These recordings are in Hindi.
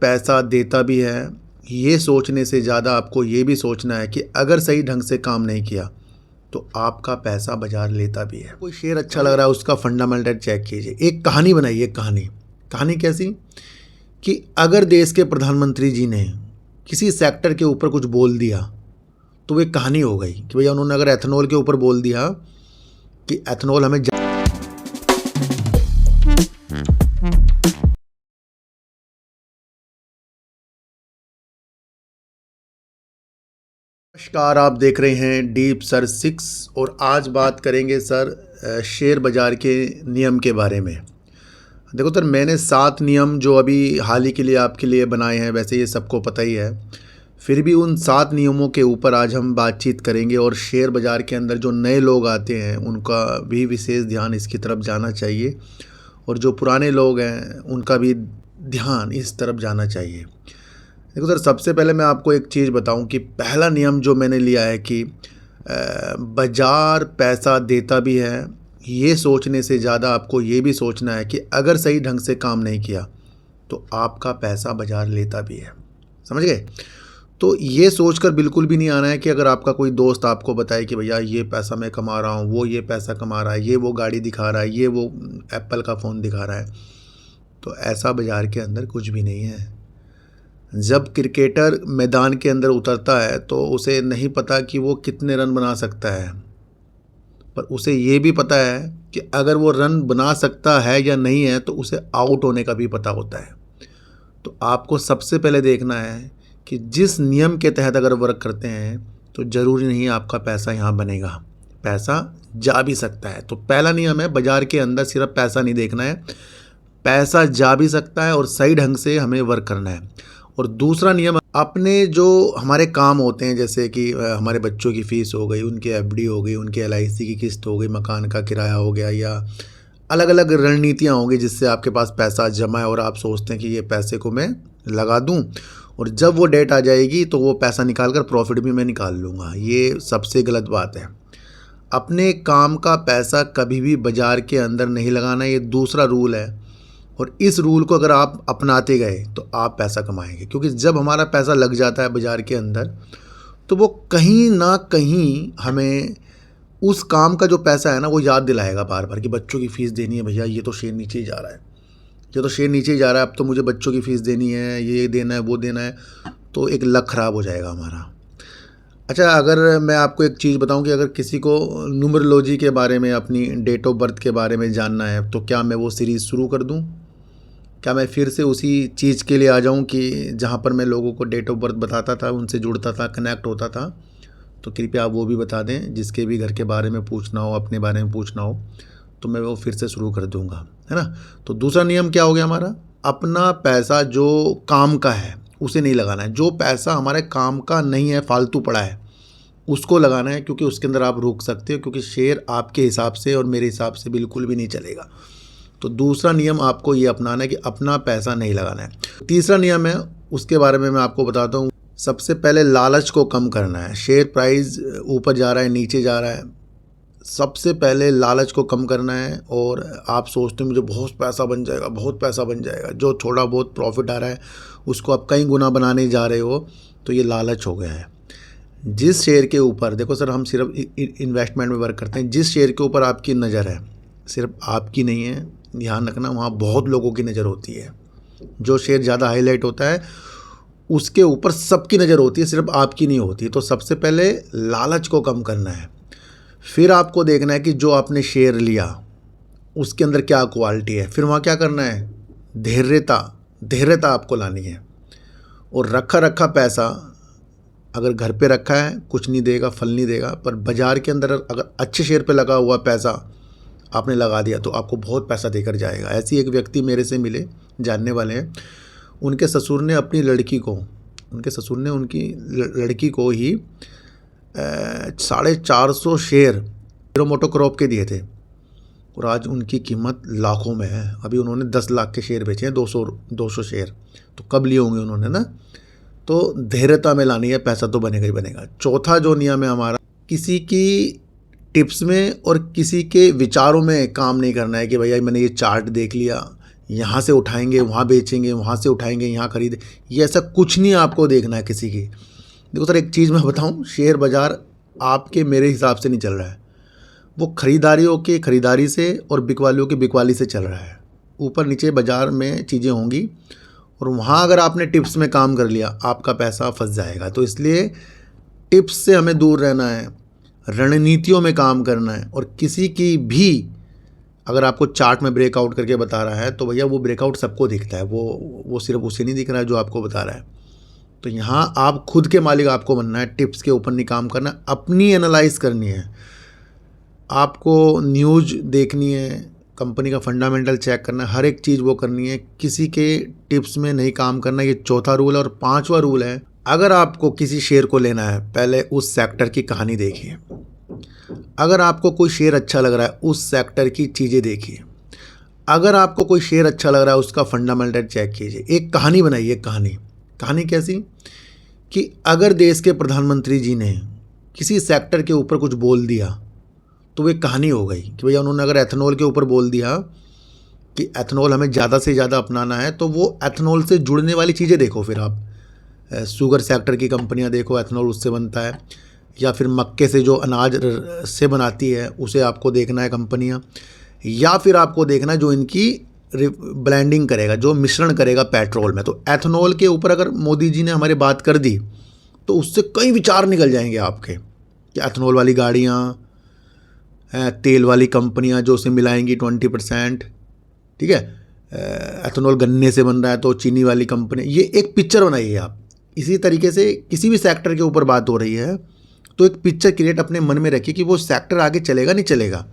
पैसा देता भी है, ये सोचने से ज़्यादा आपको ये भी सोचना है कि अगर सही ढंग से काम नहीं किया तो आपका पैसा बाजार लेता भी है। कोई शेयर अच्छा लग रहा है, उसका फंडामेंटल चेक कीजिए। एक कहानी बनाइए, कहानी कैसी कि अगर देश के प्रधानमंत्री जी ने किसी सेक्टर के ऊपर कुछ बोल दिया तो वो एक कहानी हो गई कि भैया उन्होंने अगर एथेनॉल के ऊपर बोल दिया कि एथेनॉल हमें नमस्कार, आप देख रहे हैं डीप सर 6 और आज बात करेंगे सर शेयर बाज़ार के नियम के बारे में। देखो सर, मैंने 7 नियम जो अभी हाल ही के लिए आपके लिए बनाए हैं, वैसे ये सबको पता ही है, फिर भी उन 7 नियमों के ऊपर आज हम बातचीत करेंगे और शेयर बाज़ार के अंदर जो नए लोग आते हैं उनका भी विशेष ध्यान इसकी तरफ जाना चाहिए और जो पुराने लोग हैं उनका भी ध्यान इस तरफ जाना चाहिए। देखो सर, सबसे पहले मैं आपको एक चीज़ बताऊं कि पहला नियम जो मैंने लिया है कि बाज़ार पैसा देता भी है, ये सोचने से ज़्यादा आपको ये भी सोचना है कि अगर सही ढंग से काम नहीं किया तो आपका पैसा बाज़ार लेता भी है। समझ गए? तो ये सोचकर बिल्कुल भी नहीं आना है कि अगर आपका कोई दोस्त आपको बताए कि भैया ये पैसा मैं कमा रहा हूँ, वो ये पैसा कमा रहा है, ये वो गाड़ी दिखा रहा है, ये वो एप्पल का फ़ोन दिखा रहा है, तो ऐसा बाज़ार के अंदर कुछ भी नहीं है। जब क्रिकेटर मैदान के अंदर उतरता है तो उसे नहीं पता कि वो कितने रन बना सकता है, पर उसे ये भी पता है कि अगर वो रन बना सकता है या नहीं है तो उसे आउट होने का भी पता होता है। तो आपको सबसे पहले देखना है कि जिस नियम के तहत अगर वर्क करते हैं तो ज़रूरी नहीं आपका पैसा यहाँ बनेगा, पैसा जा भी सकता है। तो पहला नियम है, बाज़ार के अंदर सिर्फ पैसा नहीं देखना है, पैसा जा भी सकता है और सही ढंग से हमें वर्क करना है। और दूसरा नियम, अपने जो हमारे काम होते हैं जैसे कि हमारे बच्चों की फ़ीस हो गई, उनकी एफडी हो गई, उनकी एलआईसी की किस्त हो गई, मकान का किराया हो गया, या अलग अलग रणनीतियाँ होंगी जिससे आपके पास पैसा जमा है और आप सोचते हैं कि ये पैसे को मैं लगा दूं और जब वो डेट आ जाएगी तो वो पैसा निकाल कर प्रॉफिट भी मैं निकाल लूँगा। ये सबसे गलत बात है। अपने काम का पैसा कभी भी बाज़ार के अंदर नहीं लगाना, ये दूसरा रूल है। और इस रूल को अगर आप अपनाते गए तो आप पैसा कमाएंगे, क्योंकि जब हमारा पैसा लग जाता है बाज़ार के अंदर तो वो कहीं ना कहीं हमें उस काम का जो पैसा है ना वो याद दिलाएगा बार बार कि बच्चों की फ़ीस देनी है, भैया ये तो शेयर नीचे ही जा रहा है, ये तो शेयर नीचे ही जा रहा है, अब तो मुझे बच्चों की फ़ीस देनी है, ये देना है, वो देना है, तो एक लक ख़राब हो जाएगा हमारा। अच्छा, अगर मैं आपको एक चीज़ बताऊं कि अगर किसी को न्यूमरोलॉजी के बारे में, अपनी डेट ऑफ बर्थ के बारे में जानना है तो क्या मैं वो सीरीज़ शुरू कर दूं? क्या मैं फिर से उसी चीज़ के लिए आ जाऊं कि जहां पर मैं लोगों को डेट ऑफ बर्थ बताता था, उनसे जुड़ता था, कनेक्ट होता था? तो कृपया आप वो भी बता दें, जिसके भी घर के बारे में पूछना हो, अपने बारे में पूछना हो, तो मैं वो फिर से शुरू कर दूंगा, है ना। तो दूसरा नियम क्या हो गया हमारा? अपना पैसा जो काम का है उसे नहीं लगाना है। जो पैसा हमारे काम का नहीं है, फालतू पड़ा है, उसको लगाना है, क्योंकि उसके अंदर आप रुक सकते हो, क्योंकि शेयर आपके हिसाब से और मेरे हिसाब से बिल्कुल भी नहीं चलेगा। तो दूसरा नियम आपको ये अपनाना है कि अपना पैसा नहीं लगाना है। तीसरा नियम है, उसके बारे में मैं आपको बताता हूँ। सबसे पहले लालच को कम करना है। शेयर प्राइस ऊपर जा रहा है, नीचे जा रहा है, सबसे पहले लालच को कम करना है। और आप सोचते हो मुझे बहुत पैसा बन जाएगा, बहुत पैसा बन जाएगा, जो थोड़ा बहुत प्रॉफिट आ रहा है उसको आप कई गुना बनाने जा रहे हो, तो ये लालच हो गया है। जिस शेयर के ऊपर, देखो सर, हम सिर्फ इन्वेस्टमेंट में वर्क करते हैं, जिस शेयर के ऊपर आपकी नज़र है, सिर्फ आपकी नहीं है, ध्यान रखना, वहाँ बहुत लोगों की नज़र होती है। जो शेयर ज़्यादा हाईलाइट होता है उसके ऊपर सबकी नज़र होती है, सिर्फ आपकी नहीं होती। तो सबसे पहले लालच को कम करना है। फिर आपको देखना है कि जो आपने शेयर लिया उसके अंदर क्या क्वालिटी है। फिर वहाँ क्या करना है? धैर्यता आपको लानी है। और रखा रखा पैसा अगर घर पे रखा है कुछ नहीं देगा, फल नहीं देगा, पर बाज़ार के अंदर अगर अच्छे शेयर पे लगा हुआ पैसा आपने लगा दिया तो आपको बहुत पैसा देकर जाएगा। ऐसी एक व्यक्ति मेरे से मिले, जानने वाले हैं, उनके ससुर ने उनकी लड़की को ही 450 शेयर हीरो मोटोकॉर्प के दिए थे और आज उनकी कीमत लाखों में है। अभी उन्होंने 10 लाख के शेयर बेचे हैं, 200 शेयर। तो कब लिए होंगे उन्होंने ना। तो धैर्यता में लानी है, पैसा तो बनेगा ही बनेगा। चौथा जो नियम है हमारा, किसी की टिप्स में और किसी के विचारों में काम नहीं करना है कि भैया मैंने ये चार्ट देख लिया, यहाँ से उठाएंगे वहाँ बेचेंगे, वहाँ से उठाएंगे यहाँ खरीदे, ये ऐसा कुछ नहीं आपको देखना है किसी की। देखो सर, एक चीज़ मैं बताऊँ, शेयर बाज़ार आपके मेरे हिसाब से नहीं चल रहा है, वो खरीदारियों के खरीदारी से और बिकवालियों के बिकवाली से चल रहा है। ऊपर नीचे बाज़ार में चीज़ें होंगी और वहाँ अगर आपने टिप्स में काम कर लिया आपका पैसा फंस जाएगा। तो इसलिए टिप्स से हमें दूर रहना है, रणनीतियों में काम करना है। और किसी की भी अगर आपको चार्ट में ब्रेकआउट करके बता रहा है तो भैया वो ब्रेकआउट सबको दिखता है, वो सिर्फ उसे नहीं दिख रहा है जो आपको बता रहा है। तो यहाँ आप खुद के मालिक आपको बनना है, टिप्स के ऊपर नहीं काम करना, अपनी एनालाइज करनी है, आपको न्यूज़ देखनी है, कंपनी का फंडामेंटल चेक करना है, हर एक चीज़ वो करनी है, किसी के टिप्स में नहीं काम करना। ये चौथा रूल है। और पांचवा रूल है, अगर आपको किसी शेयर को लेना है पहले उस सेक्टर की कहानी देखिए। अगर आपको कोई शेयर अच्छा लग रहा है उस सेक्टर की चीज़ें देखिए। अगर आपको कोई शेयर अच्छा लग रहा है उसका फंडामेंटल चेक कीजिए। एक कहानी बनाइए। कहानी कैसी कि अगर देश के प्रधानमंत्री जी ने किसी सेक्टर के ऊपर कुछ बोल दिया तो वो एक कहानी हो गई कि भैया उन्होंने अगर एथेनॉल के ऊपर बोल दिया कि एथेनॉल हमें ज़्यादा से ज़्यादा अपनाना है, तो वो एथेनॉल से जुड़ने वाली चीज़ें देखो। फिर आप शुगर सेक्टर की कंपनियां देखो, एथेनॉल उससे बनता है, या फिर मक्के से जो अनाज से बनाती है उसे आपको देखना है कंपनियां, या फिर आपको देखना है जो इनकी ब्लेंडिंग करेगा, जो मिश्रण करेगा पेट्रोल में। तो एथेनॉल के ऊपर अगर मोदी जी ने हमारी बात कर दी तो उससे कई विचार निकल जाएंगे आपके कि एथेनॉल वाली गाड़ियाँ, तेल वाली कंपनियां जो उसे मिलाएंगी 20%, ठीक है, एथेनॉल गन्ने से बन रहा है तो चीनी वाली कंपनी, ये एक पिक्चर बनाइए आप। इसी तरीके से किसी भी सेक्टर के ऊपर बात हो रही है तो एक पिक्चर क्रिएट अपने मन में रखिए कि वो सेक्टर आगे चलेगा नहीं चलेगा।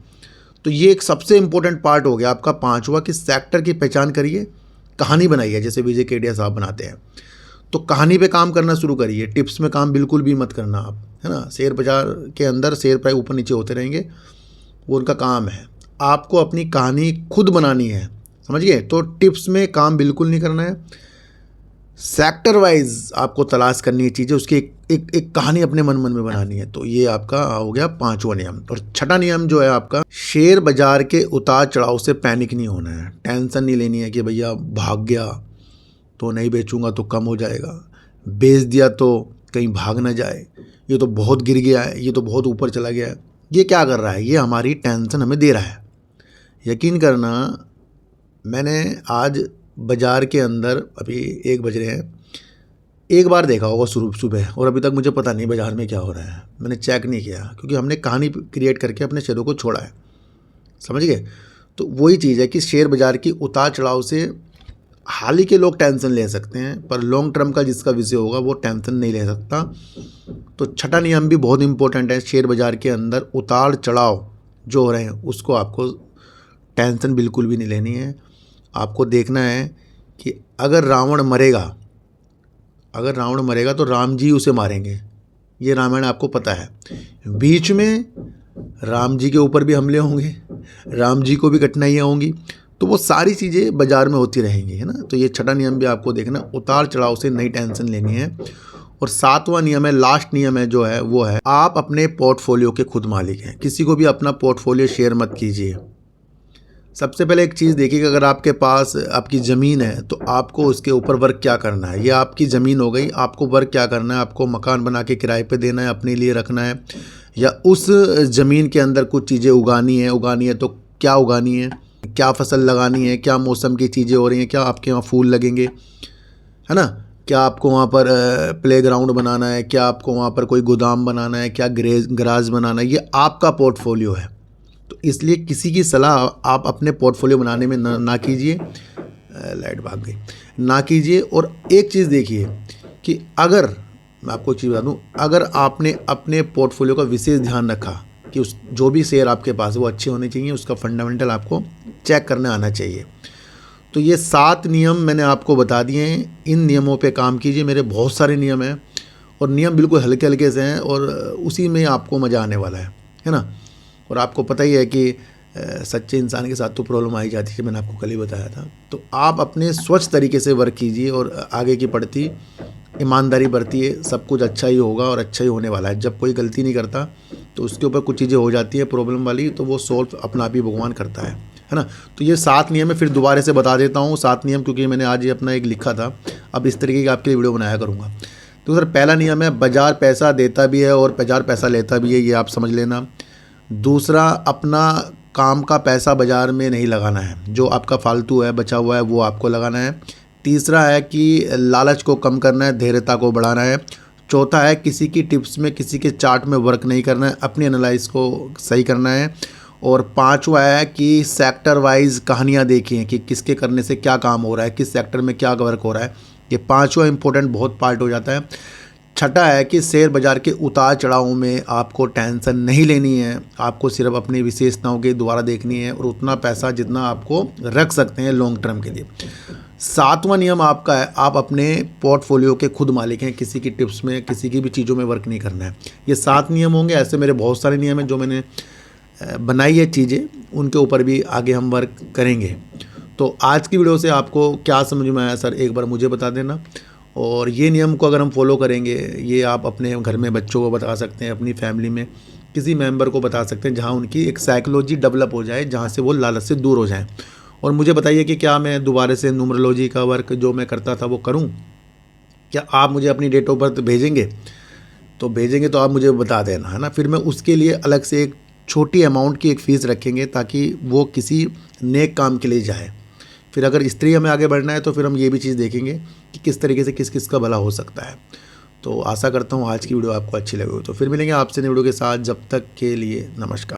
तो ये एक सबसे इंपॉर्टेंट पार्ट हो गया आपका पांचवा, कि सेक्टर की पहचान करिए, कहानी बनाइए, जैसे विजय केडिया साहब बनाते हैं। तो कहानी पे काम करना शुरू करिए, टिप्स में काम बिल्कुल भी मत करना आप, है ना। शेयर बाजार के अंदर शेयर प्राइस ऊपर नीचे होते रहेंगे, वो उनका काम है। आपको अपनी कहानी खुद बनानी है, समझिए। तो टिप्स में काम बिल्कुल नहीं करना है, सेक्टर वाइज आपको तलाश करनी है चीज़ें, उसकी एक कहानी अपने मन में बनानी है। तो ये आपका हो गया पांचवा नियम। और छठा नियम जो है आपका, शेयर बाजार के उतार चढ़ाव से पैनिक नहीं होना है, टेंशन नहीं लेनी है कि भैया भाग गया तो नहीं बेचूंगा तो कम हो जाएगा, बेच दिया तो कहीं भाग ना जाए, ये तो बहुत गिर गया है, ये तो बहुत ऊपर चला गया है, ये क्या कर रहा है, ये हमारी टेंशन हमें दे रहा है। यकीन करना, मैंने आज बाज़ार के अंदर, अभी 1 बज रहे हैं, एक बार देखा होगा सुबह, और अभी तक मुझे पता नहीं बाज़ार में क्या हो रहा है, मैंने चेक नहीं किया, क्योंकि हमने कहानी क्रिएट करके अपने शेयरों को छोड़ा है, समझ गए। तो वही चीज़ है कि शेयर बाज़ार की उतार चढ़ाव से हाल ही के लोग टेंशन ले सकते हैं, पर लॉन्ग टर्म का जिसका विषय होगा वो टेंशन नहीं ले सकता। तो छठा नियम भी बहुत इंपॉर्टेंट है, शेयर बाज़ार के अंदर उतार चढ़ाव जो हो रहे हैं उसको आपको टेंशन बिल्कुल भी नहीं लेनी है। आपको देखना है कि अगर रावण मरेगा तो राम जी उसे मारेंगे, ये रामायण आपको पता है। बीच में राम जी के ऊपर भी हमले होंगे, राम जी को भी कठिनाइयाँ होंगी, तो वो सारी चीज़ें बाज़ार में होती रहेंगी, है ना। तो ये छठा नियम भी आपको देखना, उतार चढ़ाव से नई टेंशन लेनी है। और सातवां नियम है, लास्ट नियम है जो है वो है, आप अपने पोर्टफोलियो के खुद मालिक हैं, किसी को भी अपना पोर्टफोलियो शेयर मत कीजिए। सबसे पहले एक चीज़ देखिए कि अगर आपके पास आपकी ज़मीन है तो आपको उसके ऊपर वर्क क्या करना है। ये आपकी ज़मीन हो गई, आपको वर्क क्या करना है, आपको मकान बना के किराए पे देना है, अपने लिए रखना है, या उस ज़मीन के अंदर कुछ चीज़ें उगानी है तो क्या उगानी है, क्या फसल लगानी है, क्या मौसम की चीज़ें हो रही हैं, क्या आपके वहाँ फूल लगेंगे, है ना, क्या आपको वहाँ पर प्लेग्राउंड बनाना है, क्या आपको वहाँ पर कोई गोदाम बनाना है, क्या गराज बनाना है, ये आपका पोर्टफोलियो है। तो इसलिए किसी की सलाह आप अपने पोर्टफोलियो बनाने में ना कीजिए। लाइट भाग गई, ना कीजिए। और एक चीज़ देखिए कि अगर मैं आपको चीज़ बता दूँ, अगर आपने अपने पोर्टफोलियो का विशेष ध्यान रखा कि उस जो भी शेयर आपके पास है वो अच्छे होने चाहिए, उसका फंडामेंटल आपको चेक करने आना चाहिए। तो ये 7 नियम मैंने आपको बता दिए हैं, इन नियमों पे काम कीजिए। मेरे बहुत सारे नियम हैं और नियम बिल्कुल हल्के हल्के से हैं और उसी में आपको मज़ा आने वाला है ना। और आपको पता ही है कि सच्चे इंसान के साथ तो प्रॉब्लम आ ही जाती है, मैंने आपको कल ही बताया था। तो आप अपने स्वच्छ तरीके से वर्क कीजिए और आगे की बढ़ती ईमानदारी बरतिए, सब कुछ अच्छा ही होगा और अच्छा ही होने वाला है। जब कोई गलती नहीं करता तो उसके ऊपर कुछ चीज़ें हो जाती है प्रॉब्लम वाली, तो वो सॉल्व अपना आप ही भगवान करता है। है ना। तो ये 7 नियम है, फिर दोबारा से बता देता हूँ 7 नियम, क्योंकि मैंने आज ये अपना एक लिखा था, अब इस तरीके की आपके लिए वीडियो बनाया करूँगा। तो सर पहला नियम है, बाज़ार पैसा देता भी है और बाज़ार पैसा लेता भी है, ये आप समझ लेना। दूसरा, अपना काम का पैसा बाज़ार में नहीं लगाना है, जो आपका फालतू है बचा हुआ है वो आपको लगाना है। तीसरा है कि लालच को कम करना है, धैर्यता को बढ़ाना है। चौथा है, किसी की टिप्स में, किसी के चार्ट में वर्क नहीं करना है, अपनी एनालाइज को सही करना है। और पांचवा है कि सेक्टर वाइज कहानियाँ देखिए कि किसके करने से क्या काम हो रहा है, किस सेक्टर में क्या वर्क हो रहा है। ये पांचवा इंपॉर्टेंट बहुत पार्ट हो जाता है। छठा है कि शेयर बाज़ार के उतार चढ़ावों में आपको टेंशन नहीं लेनी है, आपको सिर्फ अपनी विशेषताओं के द्वारा देखनी है और उतना पैसा जितना आपको रख सकते हैं लॉन्ग टर्म के लिए। सातवां नियम आपका है, आप अपने पोर्टफोलियो के खुद मालिक हैं, किसी की टिप्स में, किसी की भी चीज़ों में वर्क नहीं करना है। ये 7 नियम होंगे। ऐसे मेरे बहुत सारे नियम हैं जो मैंने बनाई है चीज़ें, उनके ऊपर भी आगे हम वर्क करेंगे। तो आज की वीडियो से आपको क्या समझ में आया सर, एक बार मुझे बता देना। और ये नियम को अगर हम फॉलो करेंगे, ये आप अपने घर में बच्चों को बता सकते हैं, अपनी फैमिली में किसी मेंबर को बता सकते हैं, जहाँ उनकी एक साइकोलॉजी डेवलप हो जाए, जहाँ से वो लालच से दूर हो जाएं। और मुझे बताइए कि क्या मैं दोबारा से न्यूमरोलॉजी का वर्क जो मैं करता था वो करूं? क्या आप मुझे अपनी डेट ऑफ बर्थ भेजेंगे? तो भेजेंगे तो आप मुझे बता देना, है ना। फिर मैं उसके लिए अलग से एक छोटी अमाउंट की एक फ़ीस रखेंगे, ताकि वो किसी नेक काम के लिए जाए। फिर अगर स्त्री हमें आगे बढ़ना है तो फिर हम ये भी चीज़ देखेंगे कि किस तरीके से किस किस का भला हो सकता है। तो आशा करता हूँ आज की वीडियो आपको अच्छी लगी हो। तो फिर मिलेंगे आपसे नई वीडियो के साथ, जब तक के लिए नमस्कार।